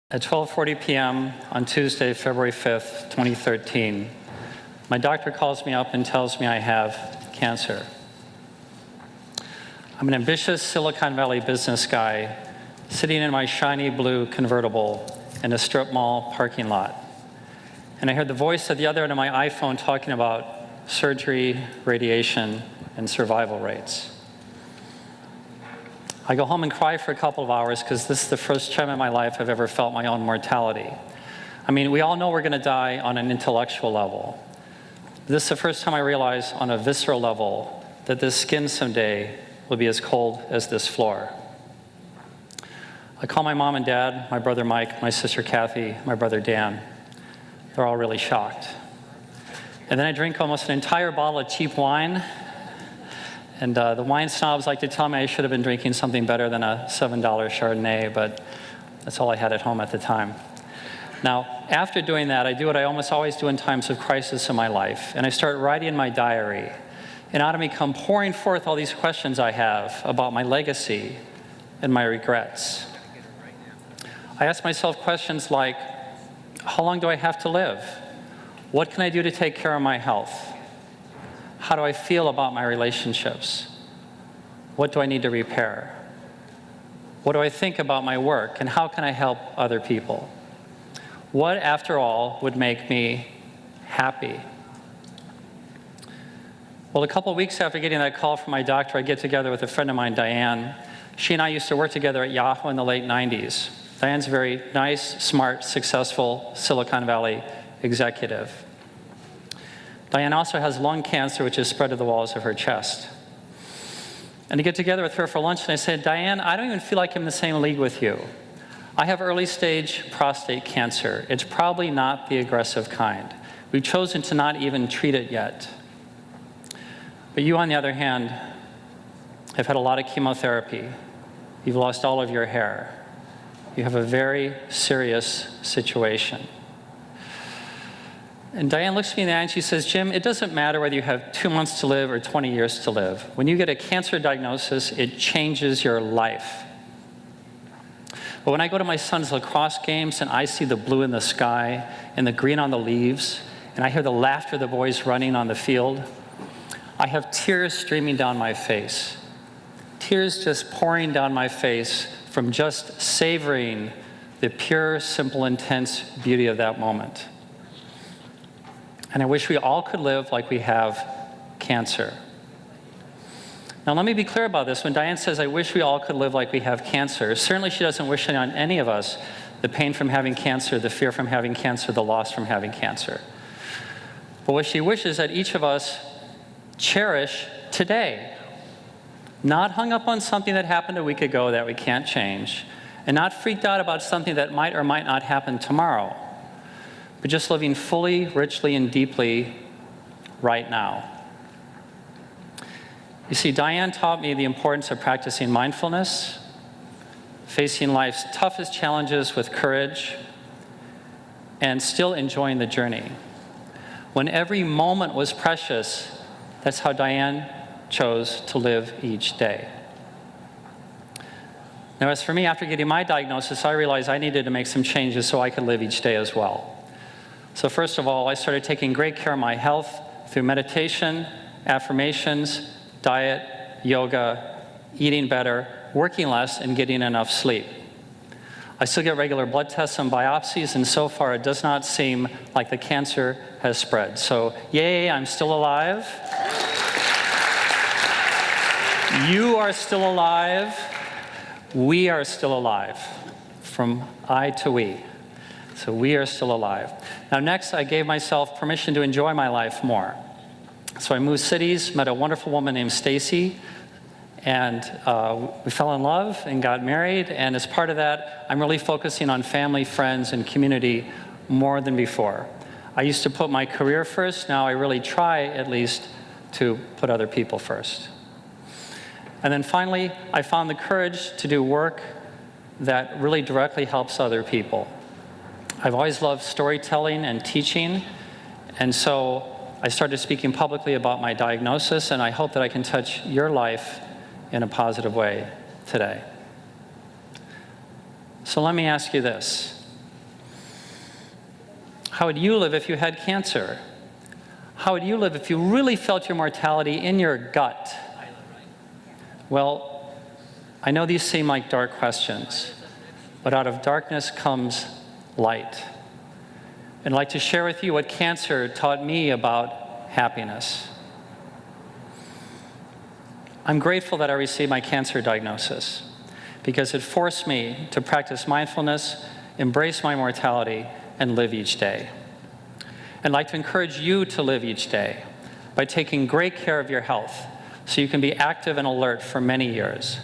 At 12:40 p.m. on Tuesday, February 5th, 2013, my doctor calls me up and tells me I have cancer. I'm an ambitious Silicon Valley business guy sitting in my shiny blue convertible in a strip mall parking lot. And I heard the voice at the other end of my iPhone talking about surgery, radiation, and survival rates. I go home and cry for a couple of hours because this is the first time in my life I've ever felt my own mortality. I mean, we all know we're going to die on an intellectual level. This is the first time I realize on a visceral level that this skin someday will be as cold as this floor. I call my mom and dad, my brother Mike, my sister Kathy, my brother Dan. They're all really shocked. And then I drink almost an entire bottle of cheap wine. And the wine snobs like to tell me I should have been drinking something better than a $7 Chardonnay, but that's all I had at home at the time. Now, after doing that, I do what I almost always do in times of crisis in my life, and I start writing in my diary. And out of me come pouring forth all these questions I have about my legacy and my regrets. I ask myself questions like, how long do I have to live? What can I do to take care of my health? How do I feel about my relationships? What do I need to repair? What do I think about my work, and how can I help other people? What, after all, would make me happy? Well, a couple of weeks after getting that call from my doctor, I get together with a friend of mine, Diane. She and I used to work together at Yahoo in the late 90s. Diane's a very nice, smart, successful Silicon Valley executive. Diane also has lung cancer, which is spread to the walls of her chest. And to get together with her for lunch, and I said, Diane, I don't even feel like I'm in the same league with you. I have early stage prostate cancer. It's probably not the aggressive kind. We've chosen to not even treat it yet. But you, on the other hand, have had a lot of chemotherapy. You've lost all of your hair. You have a very serious situation. And Diane looks me in the eye and she says, Jim, it doesn't matter whether you have 2 months to live or 20 years to live. When you get a cancer diagnosis, it changes your life. But when I go to my son's lacrosse games and I see the blue in the sky and the green on the leaves, and I hear the laughter of the boys running on the field, I have tears streaming down my face. Tears just pouring down my face from just savoring the pure, simple, intense beauty of that moment. And I wish we all could live like we have cancer. Now, let me be clear about this. When Diane says, I wish we all could live like we have cancer, certainly she doesn't wish on any of us the pain from having cancer, the fear from having cancer, the loss from having cancer. But what she wishes that each of us cherish today, not hung up on something that happened a week ago that we can't change, and not freaked out about something that might or might not happen tomorrow, but just living fully, richly, and deeply right now. You see, Diane taught me the importance of practicing mindfulness, facing life's toughest challenges with courage, and still enjoying the journey. When every moment was precious, that's how Diane chose to live each day. Now, as for me, after getting my diagnosis, I realized I needed to make some changes so I could live each day as well. So first of all, I started taking great care of my health through meditation, affirmations, diet, yoga, eating better, working less, and getting enough sleep. I still get regular blood tests and biopsies, and so far it does not seem like the cancer has spread. So, yay, I'm still alive. You are still alive. We are still alive. From I to we. So we are still alive. Now next, I gave myself permission to enjoy my life more. So I moved cities, met a wonderful woman named Stacy, and we fell in love and got married. And as part of that, I'm really focusing on family, friends, and community more than before. I used to put my career first. Now I really try, at least, to put other people first. And then finally, I found the courage to do work that really directly helps other people. I've always loved storytelling and teaching, and so I started speaking publicly about my diagnosis, and I hope that I can touch your life in a positive way today. So let me ask you this. How would you live if you had cancer? How would you live if you really felt your mortality in your gut? Well, I know these seem like dark questions, but out of darkness comes light. And I'd like to share with you what cancer taught me about happiness. I'm grateful that I received my cancer diagnosis because it forced me to practice mindfulness, embrace my mortality, and live each day. And I'd like to encourage you to live each day by taking great care of your health so you can be active and alert for many years.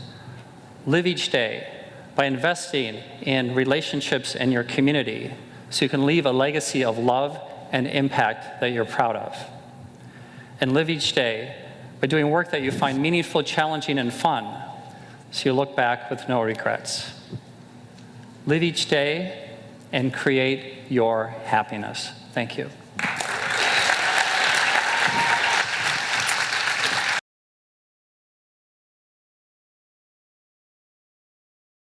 Live each day by investing in relationships in your community so you can leave a legacy of love and impact that you're proud of. And live each day by doing work that you find meaningful, challenging, and fun so you look back with no regrets. Live each day and create your happiness. Thank you.